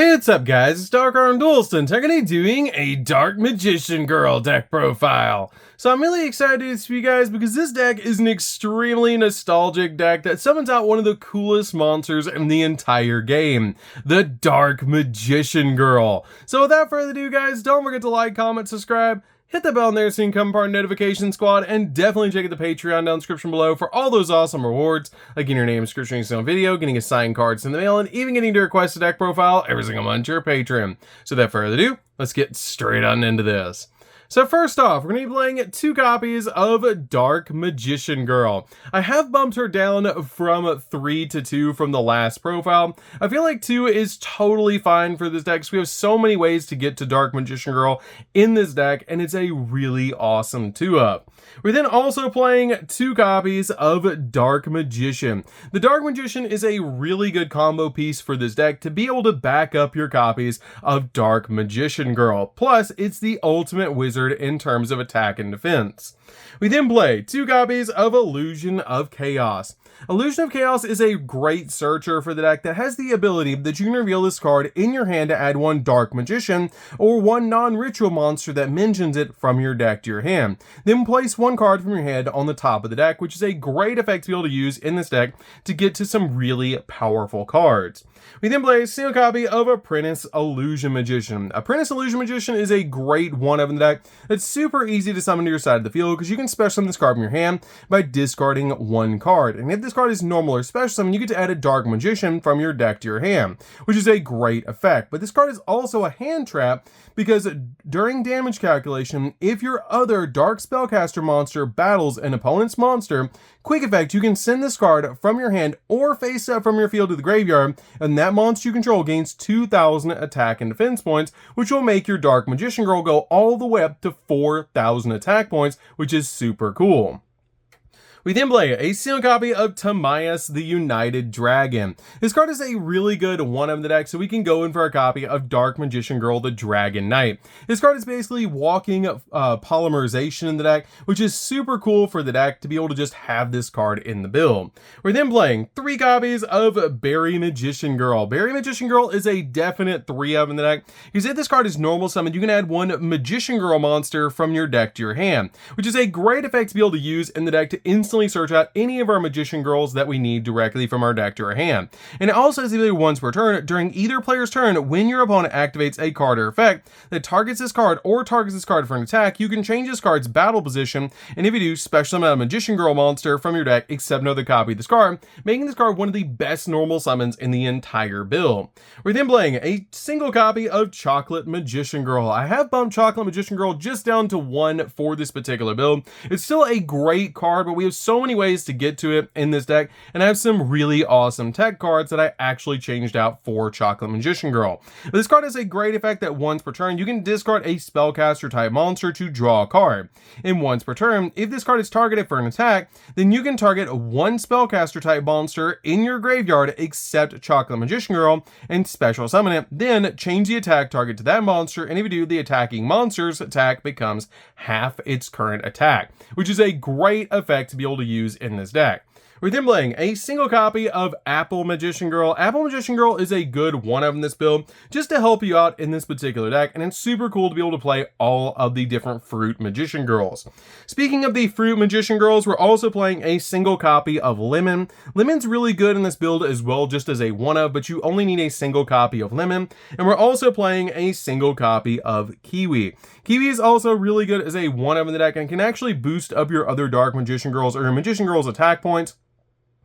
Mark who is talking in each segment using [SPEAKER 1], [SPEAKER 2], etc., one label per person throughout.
[SPEAKER 1] Hey, what's up guys, it's DarkArmedDuelist and today doing a Dark Magician Girl deck profile. So I'm really excited to see you guys because this deck is an extremely nostalgic deck that summons out one of the coolest monsters in the entire game, the Dark Magician Girl. So without further ado guys, don't forget to like, comment, subscribe, hit the bell in there so you can become part of the notification squad, and definitely check out the Patreon down in the description below for all those awesome rewards, like getting your name description in a video, getting assigned cards in the mail, and even getting to request a deck profile every single month to your Patreon. So without further ado, let's get straight on into this. So first off, we're going to be playing 2 copies of Dark Magician Girl. I have bumped her down from 3 to 2 from the last profile. I feel like 2 is totally fine for this deck because we have so many ways to get to Dark Magician Girl in this deck, and it's a really awesome 2-up. We're then also playing 2 copies of Dark Magician. The Dark Magician is a really good combo piece for this deck to be able to back up your copies of Dark Magician Girl. Plus, it's the ultimate wizard in terms of attack and defense. We then play 2 copies of Illusion of Chaos. Illusion of Chaos is a great searcher for the deck that has the ability that you can reveal this card in your hand to add 1 Dark Magician or 1 non-ritual monster that mentions it from your deck to your hand. Then place 1 card from your hand on the top of the deck, which is a great effect to be able to use in this deck to get to some really powerful cards. We then play a single copy of Apprentice Illusion Magician. Apprentice Illusion Magician is a great 1-of in the deck that's super easy to summon to your side of the field because you can special summon this card from your hand by discarding 1 card. And if this card is normal or special summon, you get to add a Dark Magician from your deck to your hand, which is a great effect. But this card is also a hand trap because during damage calculation, if your other Dark Spellcaster monster battles an opponent's monster, quick effect, you can send this card from your hand or face up from your field to the graveyard, and that monster you control gains 2,000 attack and defense points, which will make your Dark Magician Girl go all the way up to 4,000 attack points, which is super cool. We then play a single copy of Timaeus the United Dragon. This card is a really good 1-of in the deck, so we can go in for a copy of Dark Magician Girl the Dragon Knight. This card is basically walking polymerization in the deck, which is super cool for the deck to be able to just have this card in the build. We're then playing 3 copies of Berry Magician Girl. Berry Magician Girl is a definite 3-of in the deck, because if this card is normal summoned, you can add 1 Magician Girl monster from your deck to your hand, which is a great effect to be able to use in the deck to instantly search out any of our Magician Girls that we need directly from our deck to our hand. And it also has the ability once per turn, during either player's turn, when your opponent activates a card or effect that targets this card or targets this card for an attack, you can change this card's battle position, and if you do, special summon a Magician Girl monster from your deck except another copy of this card, making this card one of the best normal summons in the entire build. We're then playing a single copy of Chocolate Magician Girl. I have bumped Chocolate Magician Girl just down to 1 for this particular build. It's still a great card, but we have so many ways to get to it in this deck, and I have some really awesome tech cards that I actually changed out for Chocolate Magician Girl. But this card has a great effect that once per turn, you can discard a spellcaster type monster to draw a card. And once per turn, if this card is targeted for an attack, then you can target 1 spellcaster type monster in your graveyard except Chocolate Magician Girl and special summon it, then change the attack target to that monster, and if you do, the attacking monster's attack becomes half its current attack, which is a great effect to be able to use in this deck. We're then playing a single copy of Apple Magician Girl. Apple Magician Girl is a good 1-of in this build just to help you out in this particular deck, and it's super cool to be able to play all of the different Fruit Magician Girls. Speaking of the Fruit Magician Girls, we're also playing a single copy of Lemon. Lemon's really good in this build as well, just as a 1-of, but you only need a single copy of Lemon. And we're also playing a single copy of Kiwi. Kiwi is also really good as a 1-of in the deck and can actually boost up your other Dark Magician Girls or your Magician Girls attack points,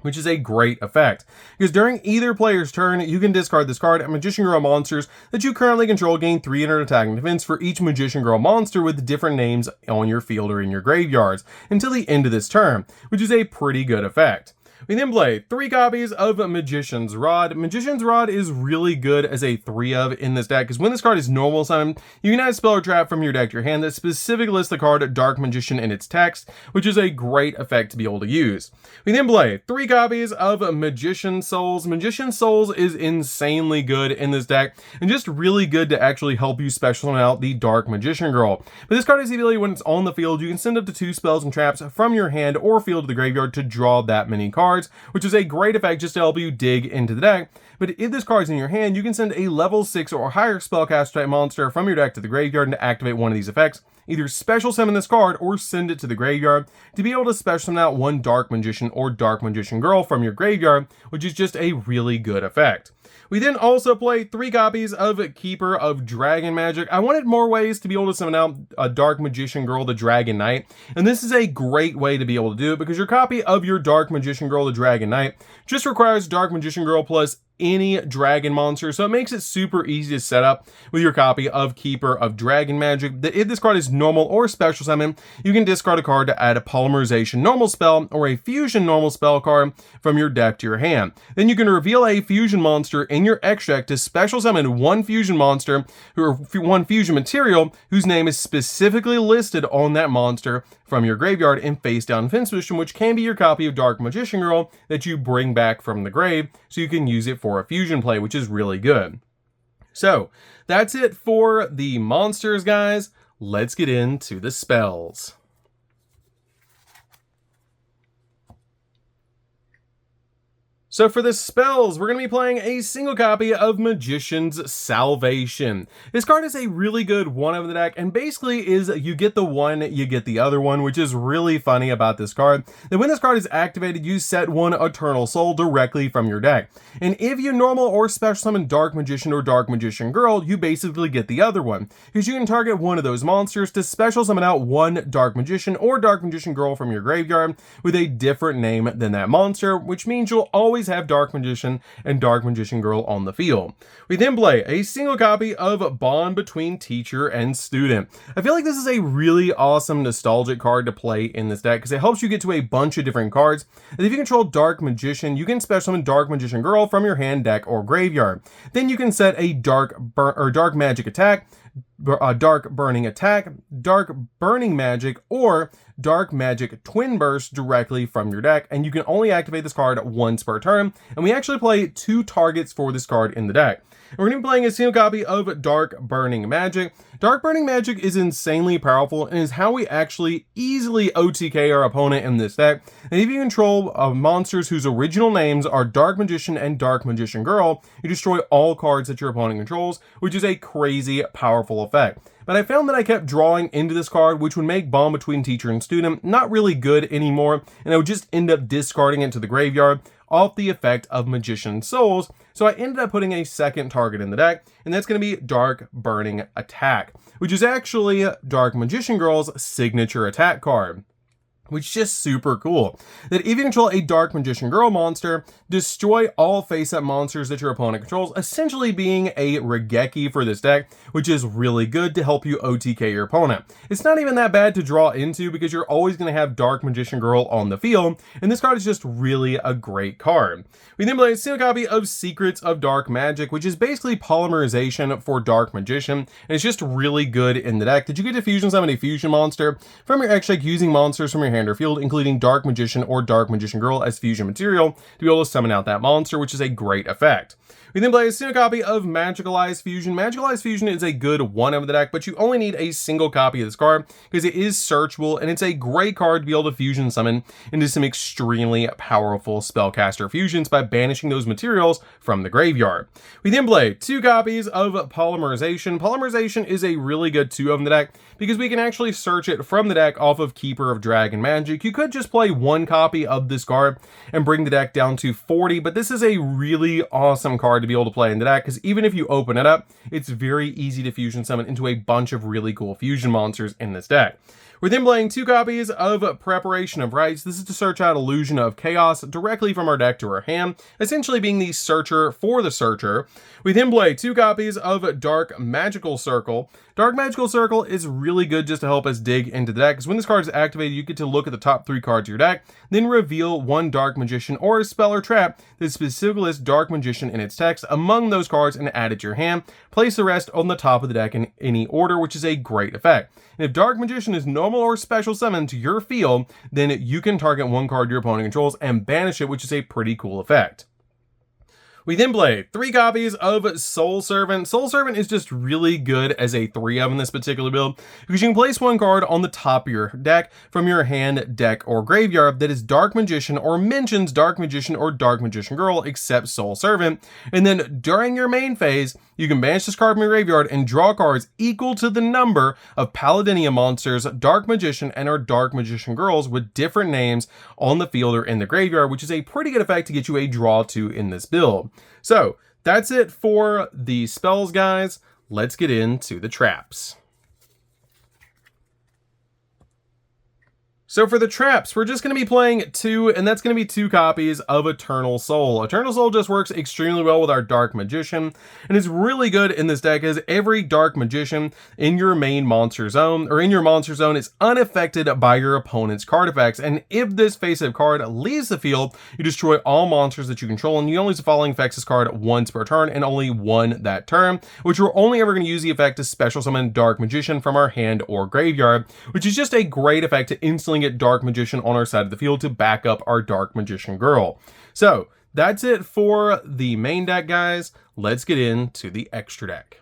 [SPEAKER 1] which is a great effect, because during either player's turn, you can discard this card, and Magician Girl monsters that you currently control gain 300 attack and defense for each Magician Girl monster with different names on your field or in your graveyards until the end of this turn, which is a pretty good effect. We then play 3 copies of Magician's Rod. Magician's Rod is really good as a 3-of in this deck, because when this card is normal summoned, you can add a spell or trap from your deck to your hand that specifically lists the card Dark Magician in its text, which is a great effect to be able to use. We then play 3 copies of Magician Souls. Magician Souls is insanely good in this deck, and just really good to actually help you special summon out the Dark Magician Girl. But this card has the ability when it's on the field, you can send up to 2 spells and traps from your hand or field to the graveyard to draw that many cards. cards, which is a great effect just to help you dig into the deck. But if this card's in your hand, you can send a level 6 or higher spellcaster type monster from your deck to the graveyard to activate one of these effects. Either special summon this card or send it to the graveyard to be able to special summon out one Dark Magician or Dark Magician Girl from your graveyard, which is just a really good effect. We then also play 3 copies of Keeper of Dragon Magic. I wanted more ways to be able to summon out a Dark Magician Girl, the Dragon Knight, and this is a great way to be able to do it because your copy of your Dark Magician Girl, the Dragon Knight, just requires Dark Magician Girl plus any dragon monster, so it makes it super easy to set up with your copy of Keeper of Dragon Magic. That if this card is normal or special summon, you can discard a card to add a polymerization normal spell or a fusion normal spell card from your deck to your hand. Then you can reveal a fusion monster in your extra deck to special summon one fusion monster or one fusion material whose name is specifically listed on that monster from your graveyard in face down fence position, which can be your copy of Dark Magician Girl that you bring back from the grave so you can use it for a fusion play, which is really good. So that's it for the monsters, guys. Let's get into the spells. So for the spells, we're going to be playing a single copy of Magician's Salvation. This card is a really good one of the deck, and basically is you get the one, you get the other one, which is really funny about this card. That when this card is activated, you set one Eternal Soul directly from your deck. And if you normal or special summon Dark Magician or Dark Magician Girl, you basically get the other one. Because you can target one of those monsters to special summon out one Dark Magician or Dark Magician Girl from your graveyard with a different name than that monster, which means you'll always have Dark Magician and Dark Magician Girl on the field. We then play a single copy of Bond Between Teacher and Student. I feel like this is a really awesome nostalgic card to play in this deck because it helps you get to a bunch of different cards. And if you control Dark Magician, you can special summon Dark Magician Girl from your hand, deck, or graveyard. Then you can set a Dark Magic attack, Dark Burning attack, Dark Burning Magic, or Dark Magic Twin Burst directly from your deck, and you can only activate this card once per turn, and we actually play 2 targets for this card in the deck. And we're going to be playing a single copy of Dark Burning Magic. Dark Burning Magic is insanely powerful and is how we actually easily OTK our opponent in this deck. And if you control monsters whose original names are Dark Magician and Dark Magician Girl, you destroy all cards that your opponent controls, which is a crazy powerful effect. But I found that I kept drawing into this card, which would make Bond Between Teacher and Student not really good anymore, and I would just end up discarding it to the graveyard off the effect of Magician Souls. So I ended up putting a second target in the deck, and that's going to be Dark Burning Attack, which is actually Dark Magician Girl's signature attack card, which is just super cool. That if you control a Dark Magician Girl monster, destroy all face-up monsters that your opponent controls, essentially being a Regeki for this deck, which is really good to help you OTK your opponent. It's not even that bad to draw into because you're always going to have Dark Magician Girl on the field, and this card is just really a great card. We then play a single copy of Secrets of Dark Magic, which is basically polymerization for Dark Magician, and it's just really good in the deck that you get to fusion summon a fusion monster from your extra deck using monsters from your hand or field, including Dark Magician or Dark Magician Girl as fusion material to be able to summon out that monster, which is a great effect. We then play a single copy of Magicalized Fusion. Magicalized Fusion is a good one of the deck, but you only need a single copy of this card because it is searchable, and it's a great card to be able to fusion summon into some extremely powerful spellcaster fusions by banishing those materials from the graveyard. We then play 2 copies of Polymerization. Polymerization is a really good 2 of the deck because we can actually search it from the deck off of Keeper of Dragon Magic. You could just play 1 copy of this card and bring the deck down to 40, but this is a really awesome card to be able to play in the deck because even if you open it up, it's very easy to fusion summon into a bunch of really cool fusion monsters in this deck. We're then playing 2 copies of Preparation of Rites. This is to search out Illusion of Chaos directly from our deck to our hand, essentially being the searcher for the searcher. We then play 2 copies of Dark Magical Circle. Dark Magical Circle is really good just to help us dig into the deck, because when this card is activated, you get to look at the top 3 cards of your deck, then reveal 1 Dark Magician or a spell or trap that specifically lists Dark Magician in its text among those cards and add it to your hand. Place the rest on the top of the deck in any order, which is a great effect. And if Dark Magician is normal or special summoned to your field, then you can target 1 card your opponent controls and banish it, which is a pretty cool effect. We then play 3 copies of Soul Servant. Soul Servant is just really good as a 3-of in this particular build because you can place 1 card on the top of your deck from your hand, deck, or graveyard that is Dark Magician or mentions Dark Magician or Dark Magician Girl except Soul Servant. And then during your main phase, you can banish this card from your graveyard and draw cards equal to the number of Paladinia monsters, Dark Magician, and or Dark Magician Girls with different names on the field or in the graveyard, which is a pretty good effect to get you a draw 2 in this build. So that's it for the spells, guys. Let's get into the traps. So for the traps, we're just going to be playing 2, and that's going to be 2 copies of Eternal Soul. Eternal Soul just works extremely well with our Dark Magician, and it's really good in this deck as every Dark Magician in your main monster zone, or in your monster zone, is unaffected by your opponent's card effects. And if this face-up card leaves the field, you destroy all monsters that you control, and you only use the following effects this card once per turn, and only 1 that turn, which we're only ever going to use the effect to special summon Dark Magician from our hand or graveyard, which is just a great effect to instantly get Dark Magician on our side of the field to back up our Dark Magician Girl. So that's it for the main deck, guys. Let's get into the extra deck.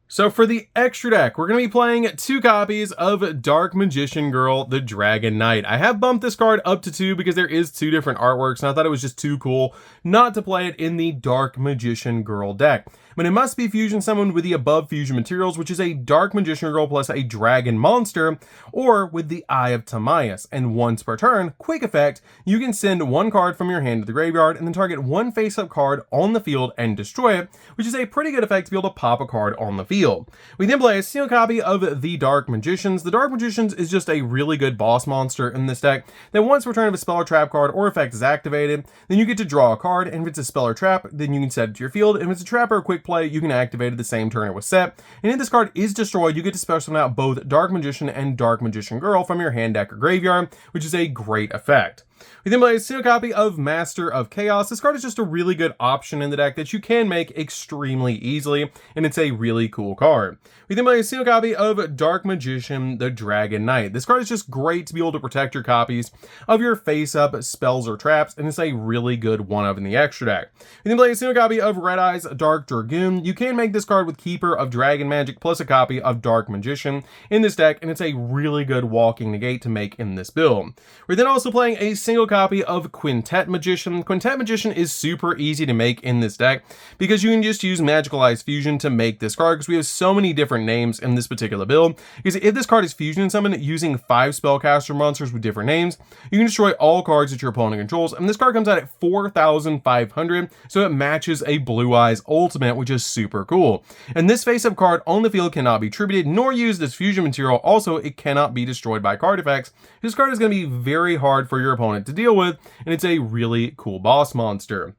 [SPEAKER 1] So for the extra deck, we're going to be playing 2 copies of Dark Magician Girl, the Dragon Knight. I have bumped this card up to 2 because there is 2 different artworks, and I thought it was just too cool not to play it in the Dark Magician Girl deck. But it must be fusion summoned with the above fusion materials, which is a Dark Magician Girl plus a Dragon Monster, or with the Eye of Timaeus. And once per turn, quick effect, you can send 1 card from your hand to the graveyard and then target 1 face-up card on the field and destroy it, which is a pretty good effect to be able to pop a card on the field. We then play a single copy of the Dark Magicians. The Dark Magicians is just a really good boss monster in this deck that once per turn of a spell or trap card or effect is activated, then you get to draw a card, and if it's a spell or trap, then you can set it to your field. If it's a trap or a quick play, you can activate it the same turn it was set. And if this card is destroyed, you get to special summon out both Dark Magician and Dark Magician Girl from your hand, deck, or graveyard, which is a great effect. We then play a single copy of Master of Chaos. This card is just a really good option in the deck that you can make extremely easily, and it's a really cool card. We then play a single copy of Dark Magician, the Dragon Knight. This card is just great to be able to protect your copies of your face-up spells or traps, and it's a really good 1-of in the extra deck. We then play a single copy of Red Eyes, Dark Dragoon. You can make this card with Keeper of Dragon Magic plus a copy of Dark Magician in this deck, and it's a really good walking negate to make in this build. We're then also playing a single copy of Quintet Magician. Quintet Magician is super easy to make in this deck because you can just use Magical Eyes Fusion to make this card, because we have so many different names in this particular build. Because if this card is fusion summoned using 5 spellcaster monsters with different names, you can destroy all cards that your opponent controls, and this card comes out at 4,500, so it matches a Blue Eyes Ultimate, which is super cool. And this face-up card on the field cannot be tributed nor used as fusion material. Also, it cannot be destroyed by card effects. This card is going to be very hard for your opponent to deal with, and it's a really cool boss monster.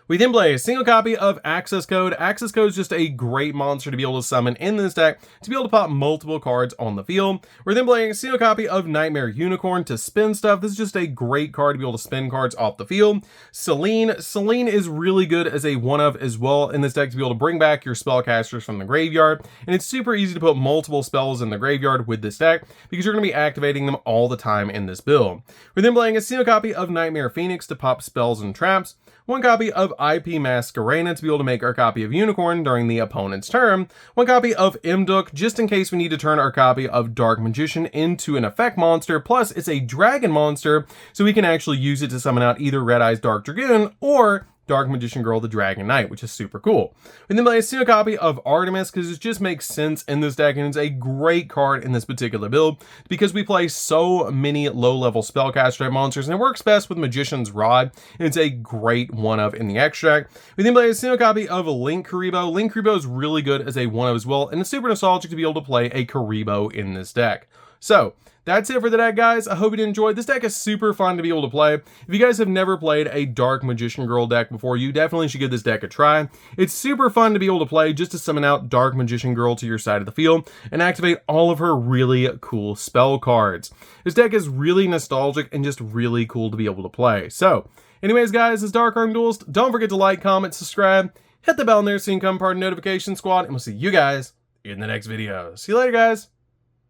[SPEAKER 1] We then play a single copy of Access Code. Access Code is just a great monster to be able to summon in this deck to be able to pop multiple cards on the field. We're then playing a single copy of Nightmare Unicorn to spin stuff. This is just a great card to be able to spin cards off the field. Selene. Selene is really good as a 1-of as well in this deck to be able to bring back your spellcasters from the graveyard. And it's super easy to put multiple spells in the graveyard with this deck because you're going to be activating them all the time in this build. We're then playing a single copy of Nightmare Phoenix to pop spells and traps. 1 copy of IP Masquerena to be able to make our copy of Unicorn during the opponent's turn. 1 copy of Imduk just in case we need to turn our copy of Dark Magician into an effect monster. Plus, it's a dragon monster, so we can actually use it to summon out either Red Eyes Dark Dragoon or Dark Magician Girl, the Dragon Knight, which is super cool. We then play a single copy of Artemis because it just makes sense in this deck, and it's a great card in this particular build because we play so many low-level spellcaster type monsters, and it works best with Magician's Rod, and it's a great 1-of in the extract. We then play a single copy of Link Kuriboh. Link Kuriboh is really good as a 1-of as well, and it's super nostalgic to be able to play a Kuriboh in this deck. So that's it for the deck, guys. I hope you did enjoy. This deck is super fun to be able to play. If you guys have never played a Dark Magician Girl deck before, you definitely should give this deck a try. It's super fun to be able to play just to summon out Dark Magician Girl to your side of the field and activate all of her really cool spell cards. This deck is really nostalgic and just really cool to be able to play. So, anyways, guys, this is DarkArmedDuelist. Don't forget to like, comment, subscribe, hit the bell in there so you can become part of the notification squad, and we'll see you guys in the next video. See you later, guys.